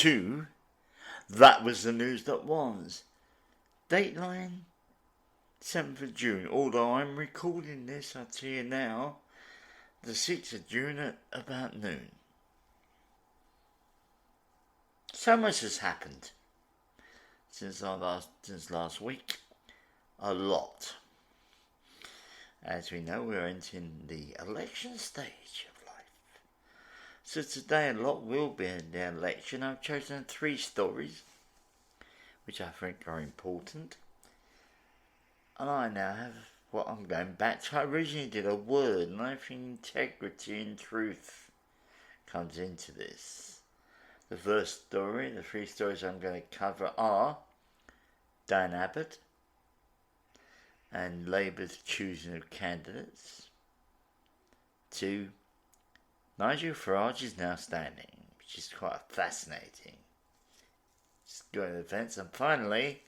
2. That was the news that was. Dateline, 7th of June. Although I'm recording this, I'll tell you now, the 6th of June at about noon. So much has happened since last week. A lot. As we know, we're entering the election stage of life. So today a lot will be in the election. I've chosen 3 stories which I think are important. And I now have what I'm going back to. I originally did a word, and I think integrity and truth comes into this. The first story, the 3 stories I'm going to cover are Diane Abbot and Labour's choosing of candidates. 2, Nigel Farage is now standing, which is quite fascinating. Just going to the fence. And finally,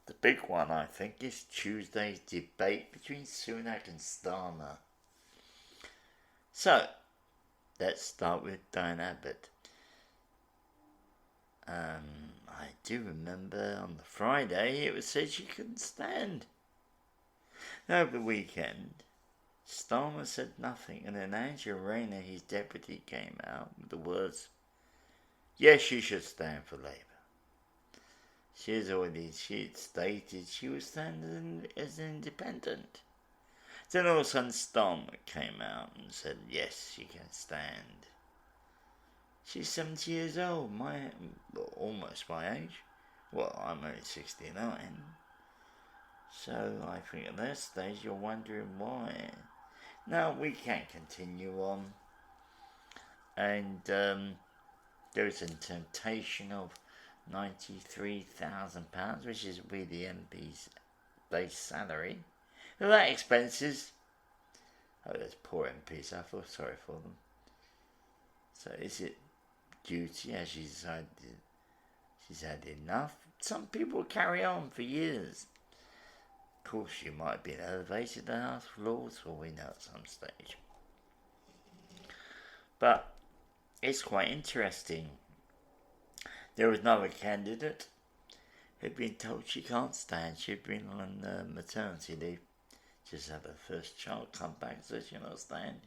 the big one, I think, is Tuesday's debate between Sunak and Starmer. So, let's start with Diane Abbot. I do remember on the Friday it was said she couldn't stand. Over the weekend, Starmer said nothing, and then Angela Rayner, his deputy, came out with the words, yes, she should stand for Labour. She had stated she was standing as an independent. Then all of a sudden Starmer came out and said, yes, she can stand. She's 70 years old, almost my age. Well, I'm only 69. So I think at that stage you're wondering why. Now we can't continue on. And there is a temptation of £93,000, which is really the MP's base salary. Without expenses. Oh, those poor MPs, I feel sorry for them. So is it duty, as she decided she's had enough? Some people carry on for years. Of course, she might have been elevated to the House floors, for we know at some stage. But it's quite interesting. There was another candidate who'd been told she can't stand. She'd been on maternity leave. Just had her first child, come back, so she'll not stand.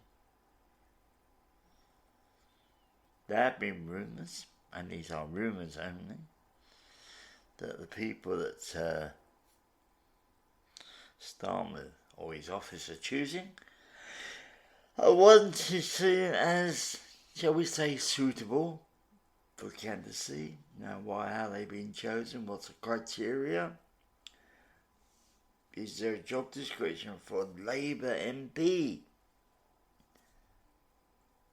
There have been rumours, and these are rumours only, that the people that Starmer or his office are choosing are ones who see it as, shall we say, suitable for candidacy. Now, why have they been chosen? What's the criteria? Is there a job description for a Labour MP?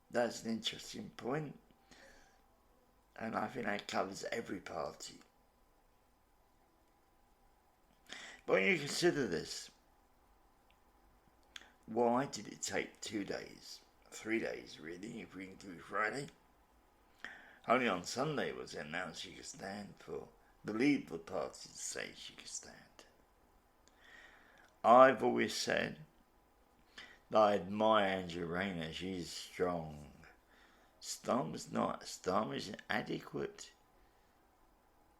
That's an interesting point. And I think that covers every party. But when you consider this, why did it take 2 days? 3 days, really, if we include Friday? Only on Sunday was it announced she could stand for the lead of the party to say she could stand. I've always said that I admire Angela Rayner. She's strong. Starmer's not. Starmer's an adequate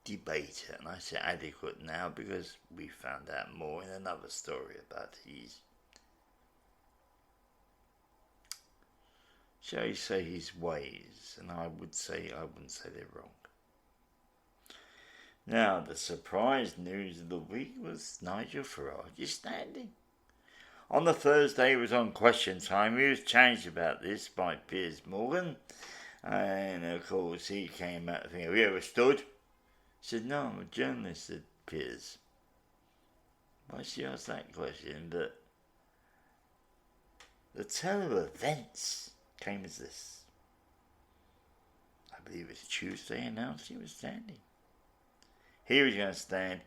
debater. And I say adequate now because we found out more in another story about his, shall we say, his ways. And I wouldn't say they're wrong. Now, the surprise news of the week was Nigel Farage is standing. On the Thursday, it was on Question Time. He was challenged about this by Piers Morgan. And, of course, he came out thinking, have you ever stood? He said, no, I'm a journalist, said Piers. Why she asked that question? But the tale of events came as this. I believe it's Tuesday announced he was standing. He was going to stand.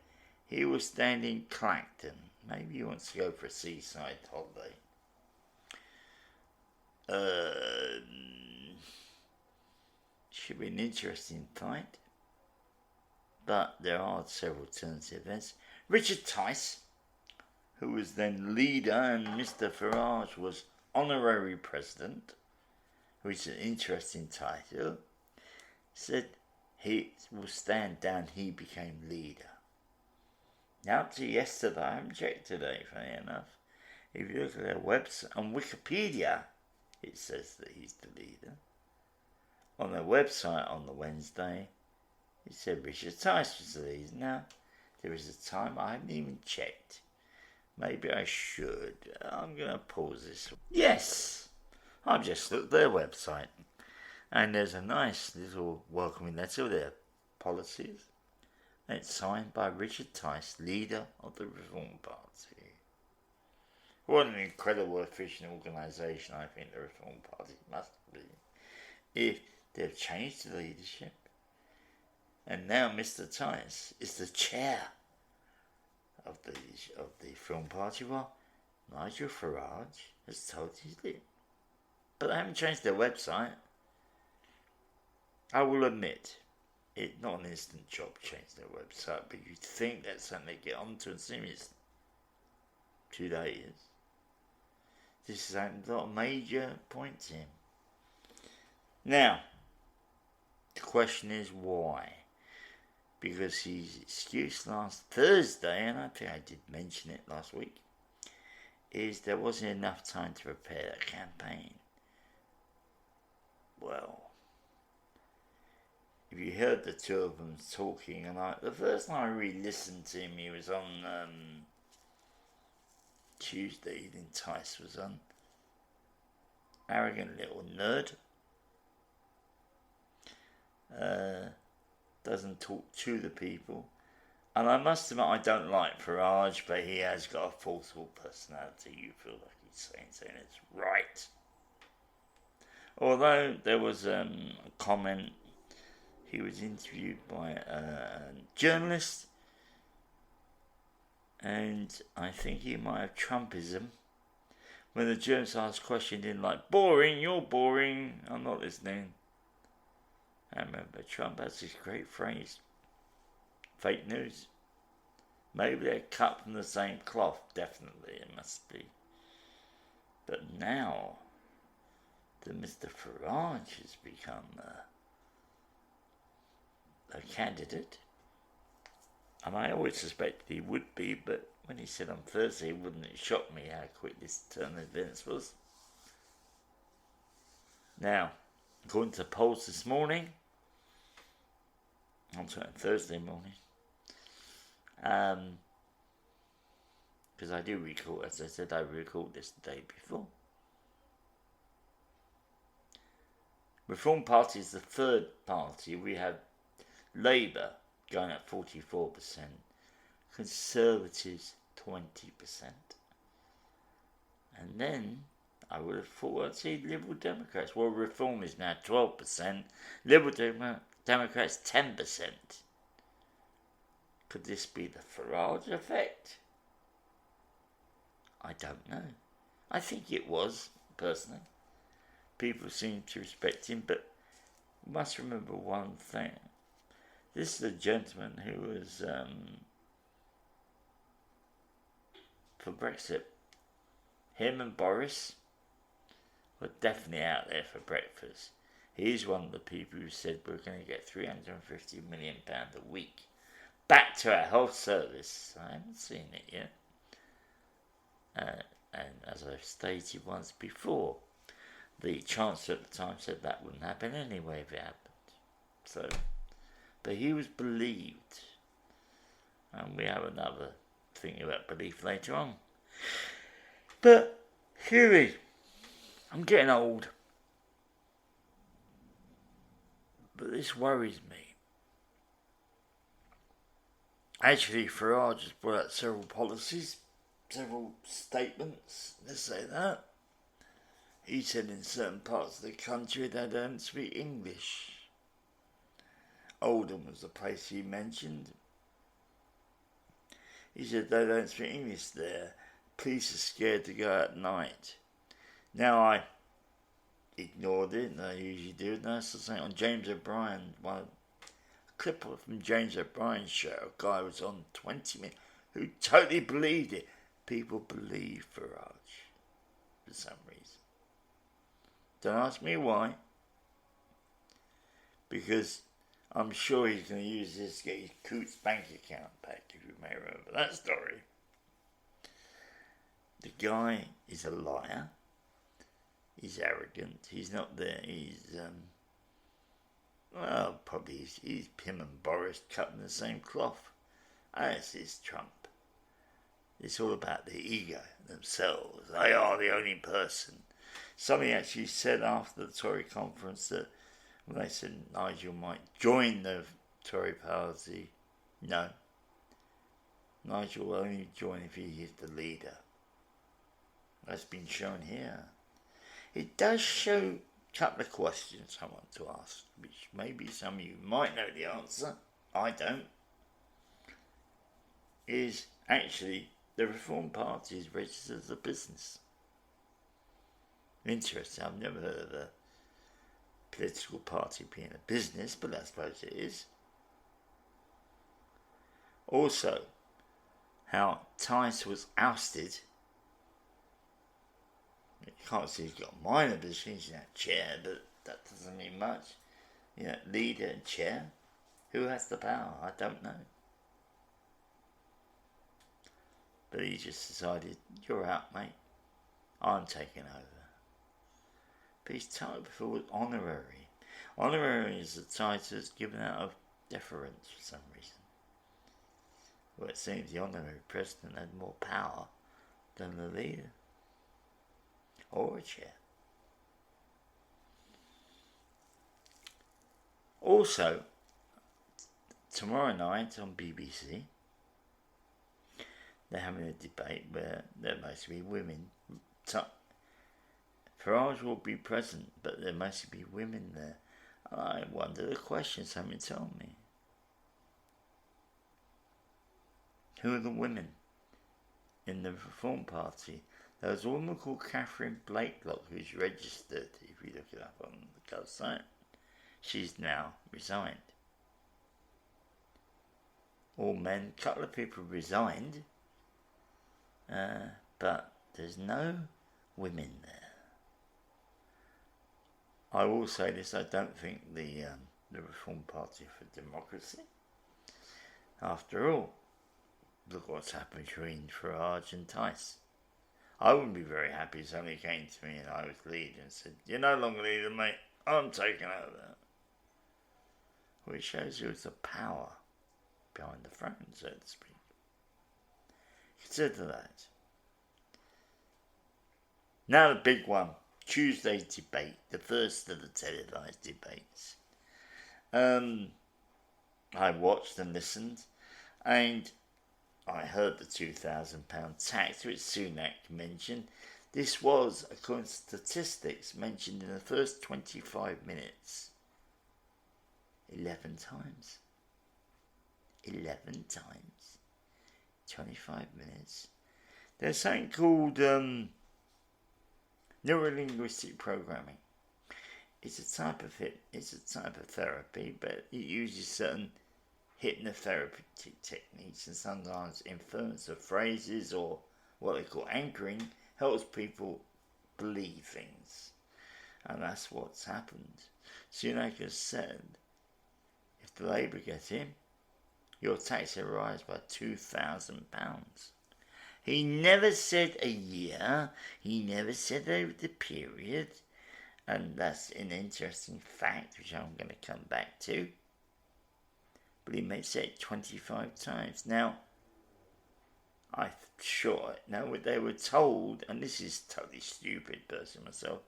He was standing in Clacton. Maybe he wants to go for a seaside holiday. Should be an interesting fight. But there are several alternative events. Richard Tice, who was then leader, and Mr. Farage was honorary president, which is an interesting title, said he will stand down. He became leader. Now to yesterday, I haven't checked today, funny enough. If you look at their website, on Wikipedia, it says that he's the leader. On their website on the Wednesday, it said Richard Tice was the leader. Now, there is a time I haven't even checked. Maybe I should. I'm going to pause this. Yes, I've just looked at their website. And there's a nice little welcoming letter with their policies. And it's signed by Richard Tice, leader of the Reform Party. What an incredible, efficient organisation I think the Reform Party must be. If they've changed the leadership. And now Mr. Tice is the chair of the Reform Party. Well, Nigel Farage has told his leader. But they haven't changed their website. I will admit, it's not an instant job to change their website, but you'd think that's something they get onto and soon as 2 days. This is not a major point to him. Now, the question is why? Because his excuse last Thursday, and I think I did mention it last week, is there wasn't enough time to prepare a campaign. Well, if you heard the two of them talking, and the first time I really listened to him, he was on Tuesday, then Tice was on. Arrogant little nerd. Doesn't talk to the people. And I must admit, I don't like Farage, but he has got a forceful personality. You feel like he's saying it's right. Although there was a comment, he was interviewed by a journalist, and I think he might have Trumpism. When the journalist asked a question, he didn't like, boring, you're boring, I'm not listening. I remember Trump has this great phrase, fake news. Maybe they're cut from the same cloth, definitely, it must be. But now that Mr. Farage has become a candidate, and I always suspected he would be, but when he said on Thursday, wouldn't it shock me how quick this turn of events was? Now, according to polls this morning, on Thursday morning, because I do recall, as I said, I recalled this the day before. Reform Party is the third party. We have Labour going at 44%, Conservatives 20%. And then I would have thought I'd see Liberal Democrats. Well, Reform is now 12%, Liberal Democrats 10%. Could this be the Farage effect? I don't know. I think it was, personally. People seem to respect him, but you must remember one thing. This is a gentleman who was for Brexit. Him and Boris were definitely out there for breakfast. He's one of the people who said we're going to get £350 million a week back to our health service. I haven't seen it yet. And as I've stated once before, the Chancellor at the time said that wouldn't happen anyway if it happened. So, but he was believed. And we have another thing about belief later on. But, Huey, I'm getting old. But this worries me. Actually, Farage has brought out several policies, several statements, let's say that. He said in certain parts of the country they don't speak English. Oldham was the place he mentioned. He said they don't speak English there. Police are scared to go at night. Now I ignored it, and I usually do. And that's the same on James O'Brien. A clip from James O'Brien's show. A guy was on 20 minutes who totally believed it. People believe Farage for some reason. Don't ask me why. Because I'm sure he's going to use this to get his Coots bank account back, if you may remember that story. The guy is a liar. He's arrogant. He's not there. He's, probably he's him and Boris cut in the same cloth. As is Trump. It's all about the ego, themselves. They are the only person. Somebody actually said after the Tory conference that when they said Nigel might join the Tory party, no. Nigel will only join if he is the leader. That's been shown here. It does show a couple of questions I want to ask, which maybe some of you might know the answer. I don't. Is actually the Reform Party is registered as a business. Interesting. I've never heard of a political party being a business, but I suppose it is. Also, how Tice was ousted. You can't see he's got a minor position, he's in that chair, but that doesn't mean much. You know, leader and chair. Who has the power? I don't know. But he just decided, you're out, mate. I'm taking over. But his title before was honorary. Honorary is the title given out of deference for some reason. Well, it seems the honorary president had more power than the leader. Or a chair. Also, tomorrow night on BBC, they're having a debate where there mostly be women. Farage will be present, but there mostly be women there. I wonder the question somebody told me. Who are the women in the Reform Party? There was a woman called Catherine Blakelock who's registered, if you look it up on the website. She's now resigned. All men, a couple of people resigned, but there's no women there. I will say this, I don't think the Reform Party for democracy. After all, look what's happened between Farage and Tice. I wouldn't be very happy if somebody came to me and I was leader and said, you're no longer leader, mate, I'm taking over. Well, it shows you it's the power behind the throne, so to speak. Consider that. Now the big one, Tuesday's debate, the first of the televised debates. I watched and listened, and I heard the £2,000 tax which Sunak mentioned. This was, according to statistics, mentioned in the first 25 minutes 11 times. 11 times. 25 minutes. There's something called neurolinguistic programming. It's a type of therapy, but it uses certain hypnotherapeutic techniques and sometimes inference of phrases or what they call anchoring helps people believe things. And that's what's happened. Sunak has said, if the Labour get in, your tax will rise by £2,000. He never said a year, he never said over the period, and that's an interesting fact which I'm going to come back to. But he may say it 25 times. Now, I'm sure, they were told, and this is totally stupid person myself,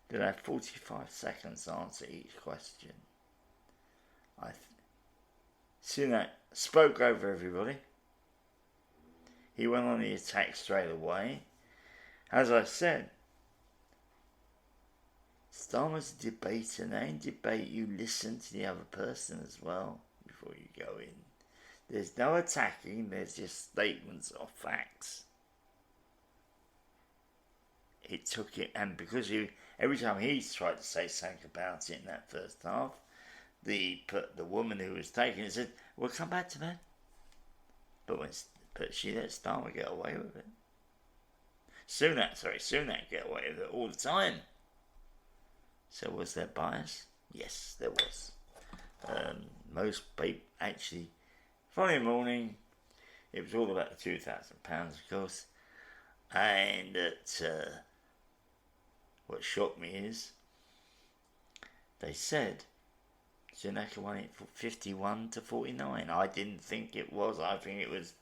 that I have 45 seconds to answer each question. Sunak spoke over everybody. He went on the attack straight away. As I said, Starmer's a debater, and in debate you listen to the other person as well before you go in. There's no attacking, there's just statements of facts. It took it, and because every time he tried to say something about it in that first half, the woman who was taking it said, we'll come back to that. But she let Starmer get away with it. Sunak get away with it all the time. So was there bias? Yes, there was. Most people actually, Friday morning, it was all about the £2,000, of course. And what shocked me is they said Sunak won it for 51-49. I didn't think it was. I think it was,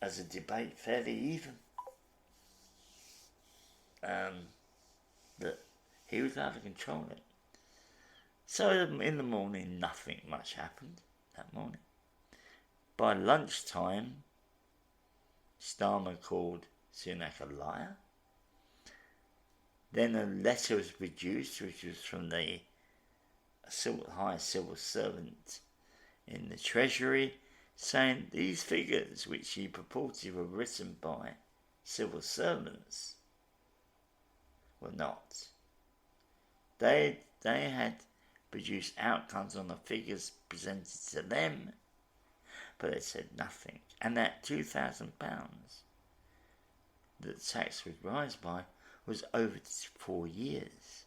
as a debate, fairly even. That he was able to control it. So in the morning, nothing much happened that morning. By lunchtime, Starmer called Sunak a liar. Then a letter was produced, which was from the high civil servant in the Treasury, saying these figures, which he purported were written by civil servants, were not. They had produced outcomes on the figures presented to them, but they said nothing. And that £2,000 that the tax would rise by was over 4 years.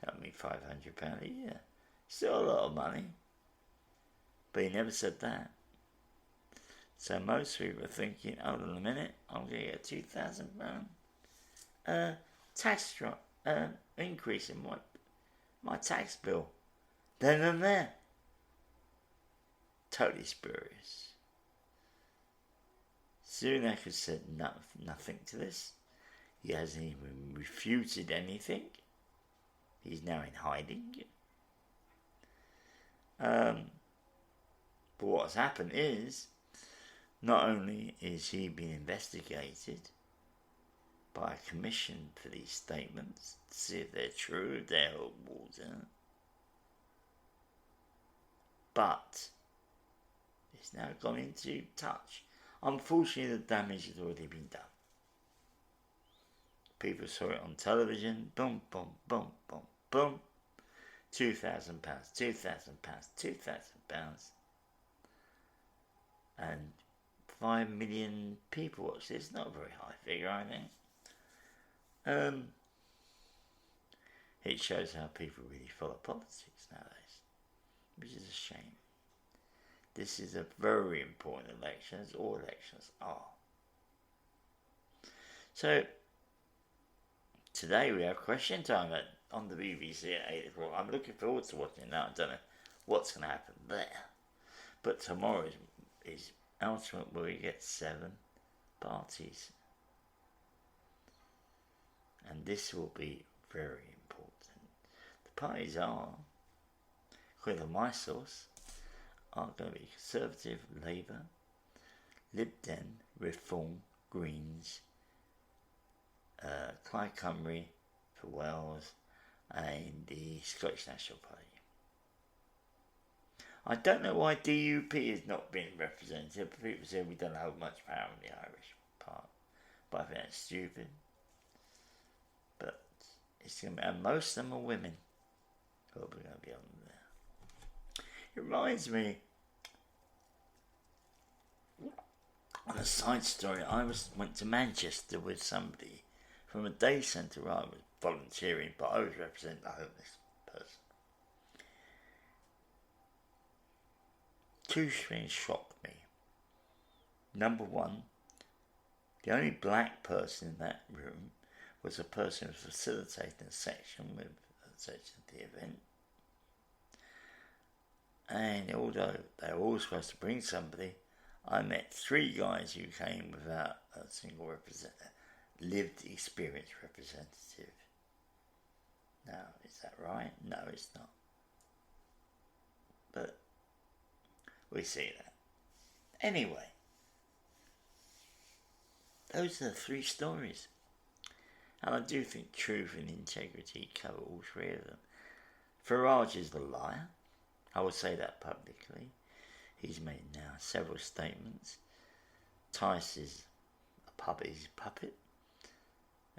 That would mean £500 a year. Still a lot of money. But he never said that. So most people are thinking, hold on a minute, I'm going to get £2,000 tax drop, increase in my tax bill. Then and there. Totally spurious. Sunak has said nothing to this. He hasn't even refuted anything. He's now in hiding. But what's happened is, not only is he being investigated by a commission for these statements to see if they're true, if they're hot water, but it's now gone into touch. Unfortunately, the damage has already been done. People saw it on television. Boom, boom, boom, boom, boom. £2,000, £2,000, £2,000. And 5 million people watch this. Not a very high figure, I think. It shows how people really follow politics nowadays, which is a shame. This is a very important election, as all elections are. So, today we have question time on the BBC at 8 o'clock. I'm looking forward to watching that. I don't know what's going to happen there. But tomorrow is ultimate, where we get 7 parties. And this will be very important. The parties are, according to my source, are going to be Conservative, Labour, Lib Dem, Reform, Greens, Plaid Cymru for Wales, and the Scottish National Party. I don't know why DUP is not being represented. People say we don't have much power in the Irish part, but I think that's stupid. But it's going to be, and most of them are women who are going to be on there. It reminds me, on a side story, I went to Manchester with somebody from a day centre where I was volunteering, but I was representing a homeless person. 2 things shocked me. Number one, the only black person in that room was a person who was facilitating a section of the event. And although they were all supposed to bring somebody, I met 3 guys who came without a single lived experience representative. Now, is that right? No, it's not. But we see that. Anyway, those are the 3 stories. And I do think truth and integrity cover all 3 of them. Farage is the liar. I will say that publicly. He's made now several statements. Tice is a puppet. He's a puppet.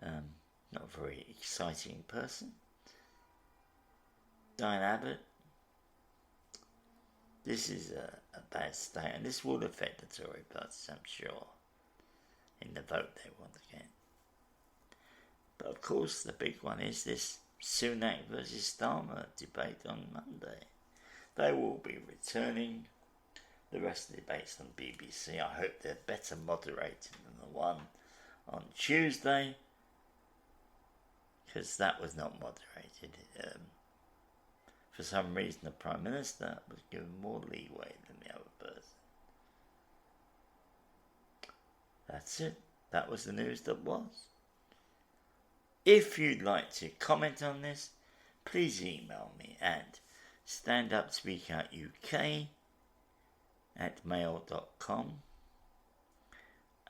Not a very exciting person. Diane Abbot. This is a bad state, and this will affect the Tory party, I'm sure, in the vote they want again. But of course, the big one is this Sunak versus Starmer debate on Monday. They will be returning the rest of the debates on BBC. I hope they're better moderated than the one on Tuesday, because that was not moderated. For some reason, the Prime Minister was given more leeway than the other person. That's it. That was the news that was. If you'd like to comment on this, please email me at standupspeakout.uk@mail.com,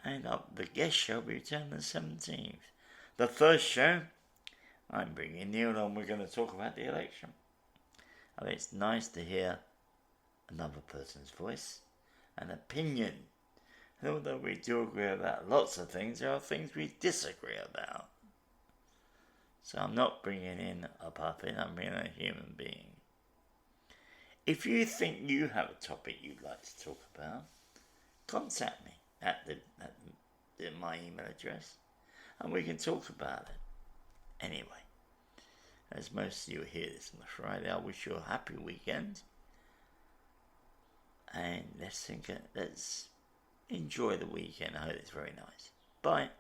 and the guest show will return on the 17th. The first show, I'm bringing Neil on. We're going to talk about the election. I mean, it's nice to hear another person's voice and opinion. And although we do agree about lots of things, there are things we disagree about. So I'm not bringing in a puppet, I'm bringing in a human being. If you think you have a topic you'd like to talk about, contact me at my email address, and we can talk about it. Anyway, as most of you hear this on a Friday, I wish you a happy weekend. And let's enjoy the weekend. I hope it's very nice. Bye.